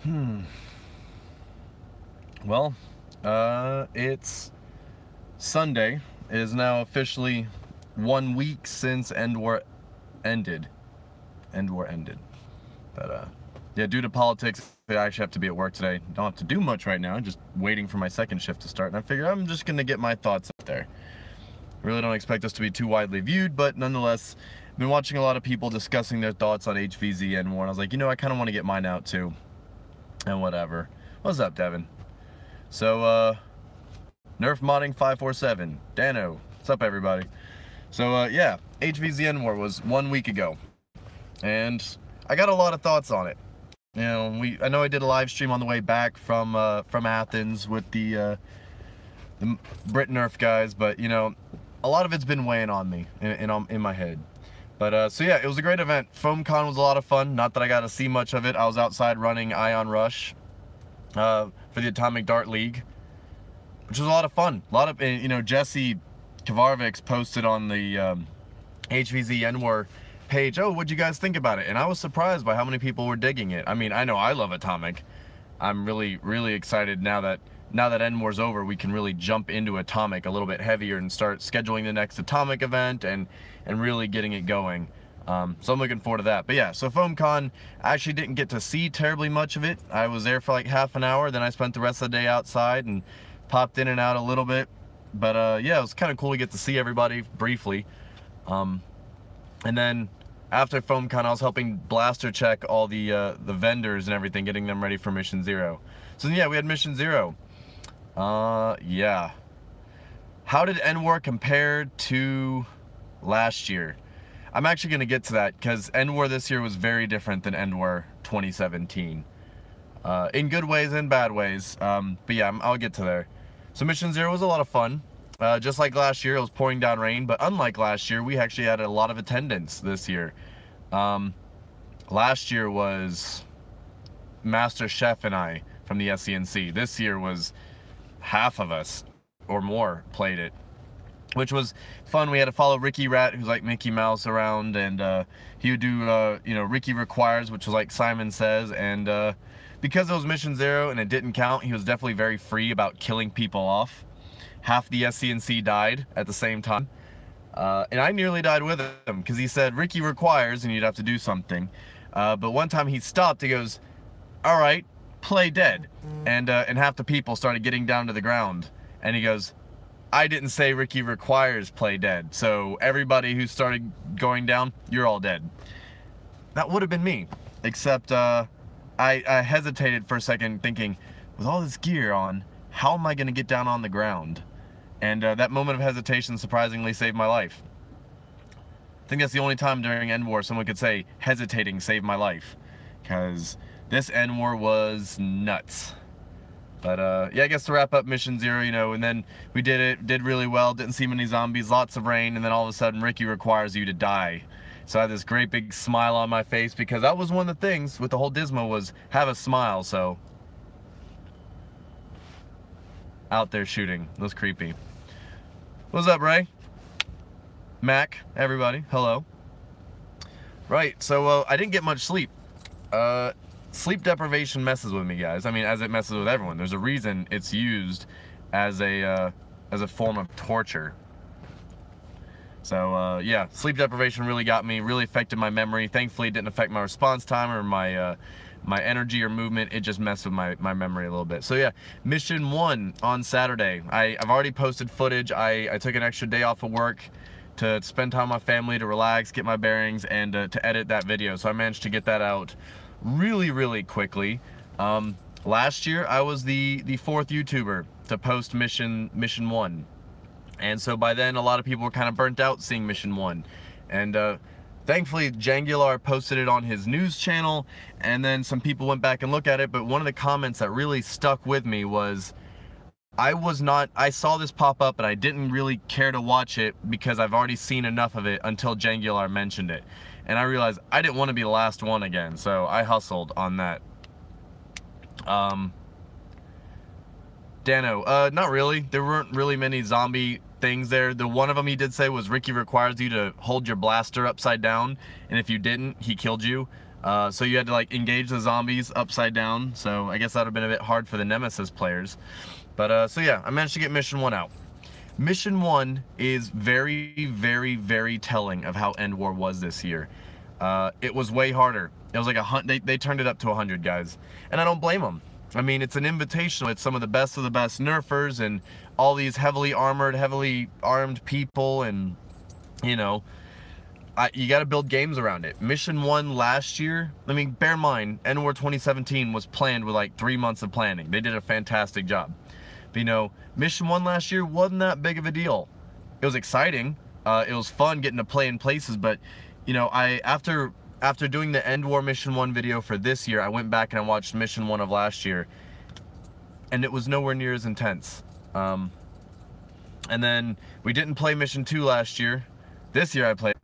Hmm. Well, it's Sunday. It is now officially 1 week since Endwar ended. Endwar ended. But, yeah, due to politics, I actually have to be at work today. Don't have to do much right now, just waiting for my second shift to start. And I figure I'm just gonna get my thoughts out there. Really don't expect us to be too widely viewed, but nonetheless, I've been watching a lot of people discussing their thoughts on HvZ Endwar, and I was like, I kind of want to get mine out too. And whatever. What's up, Devin? So, Nerf Modding 547, Dano, what's up, everybody? So, yeah, HvZ Endwar was 1 week ago, and I got a lot of thoughts on it. I know I did a live stream on the way back from Athens with the Brit Nerf guys, but a lot of it's been weighing on me in my head. But so yeah, it was a great event. FoamCon was a lot of fun. Not that I got to see much of it. I was outside running Ion Rush for the Atomic Dart League, which was a lot of fun. A lot of Jesse Kavarvix posted on the HvZ Endwar page, oh, what'd you guys think about it? And I was surprised by how many people were digging it. I mean, I know I love Atomic. I'm really excited now that Endwar's over, we can really jump into Atomic a little bit heavier and start scheduling the next Atomic event and really getting it going. So I'm looking forward to that. But yeah, so FoamCon, I actually didn't get to see terribly much of it. I was there for like half an hour, then I spent the rest of the day outside and popped in and out a little bit. But yeah, it was kind of cool to get to see everybody briefly. And then after FoamCon, I was helping blaster check all the vendors and everything, getting them ready for Mission 0. So yeah, we had Mission 0. Yeah. How did Endwar compare to last year? I'm actually going to get to that, because Endwar this year was very different than Endwar 2017. In good ways and bad ways. But yeah, I'll get to there. So Mission 0 was a lot of fun. Just like last year, it was pouring down rain, but unlike last year, we actually had a lot of attendance this year. Last year was Master Chef and I from the SCNC. This year was half of us or more played it, which was fun. We had to follow Ricky Rat, who's like Mickey Mouse, around, and he would do Ricky Requires, which was like Simon Says, and because it was Mission 0 and it didn't count, he was definitely very free about killing people off. Half the SCNC died at the same time, and I nearly died with him, because he said Ricky Requires and you'd have to do something, but one time he stopped. He goes, all right, play dead, and half the people started getting down to the ground, and he goes, I didn't say Ricky Requires play dead, so everybody who started going down, you're all dead. That would have been me, except I hesitated for a second, thinking, with all this gear on, how am I going to get down on the ground? And that moment of hesitation surprisingly saved my life. I think that's the only time during Endwar someone could say, hesitating saved my life, because this Endwar was nuts. But yeah, I guess to wrap up Mission 0, and then we did really well, didn't see many zombies, lots of rain, and then all of a sudden Ricky Requires you to die. So I had this great big smile on my face, because that was one of the things with the whole Dismo was have a smile. So out there shooting, it was creepy. What's up, Ray? Mac, everybody, hello. Right, so I didn't get much sleep. Sleep deprivation messes with me, guys. I mean, as it messes with everyone. There's a reason it's used as a form of torture. So yeah, sleep deprivation really got me, really affected my memory. Thankfully, it didn't affect my response time or my energy or movement. It just messed with my memory a little bit. So yeah, Mission 1 on Saturday. I've already posted footage. I took an extra day off of work to spend time with my family, to relax, get my bearings, and to edit that video. So I managed to get that out really quickly. Last year I was the fourth YouTuber to post Mission 1, and so by then a lot of people were kind of burnt out seeing Mission 1, and thankfully Jangular posted it on his news channel, and then some people went back and looked at it. But one of the comments that really stuck with me was, I saw this pop up and I didn't really care to watch it because I've already seen enough of it until Jangular mentioned it. And I realized I didn't want to be the last one again, so I hustled on that. Dano, not really. There weren't really many zombie things there. The one of them he did say was Ricky requires you to hold your blaster upside down, and if you didn't, he killed you. So you had to like engage the zombies upside down. So I guess that would have been a bit hard for the Nemesis players. But so yeah, I managed to get mission 1 out. Mission 1 is very, very, very telling of how Endwar was this year. It was way harder. It was like they turned it up to 100, guys, and I don't blame them. I mean, it's an invitational. It's some of the best nerfers and all these heavily armed people, and you know, you got to build games around it. Mission 1 last year, I mean, bear in mind, Endwar 2017 was planned with like 3 months of planning. They did a fantastic job. But, you know, Mission 1 last year wasn't that big of a deal. It was exciting. It was fun getting to play in places, but, you know, after doing the Endwar Mission 1 video for this year, I went back and I watched Mission 1 of last year, and it was nowhere near as intense. And then we didn't play Mission 2 last year. This year I played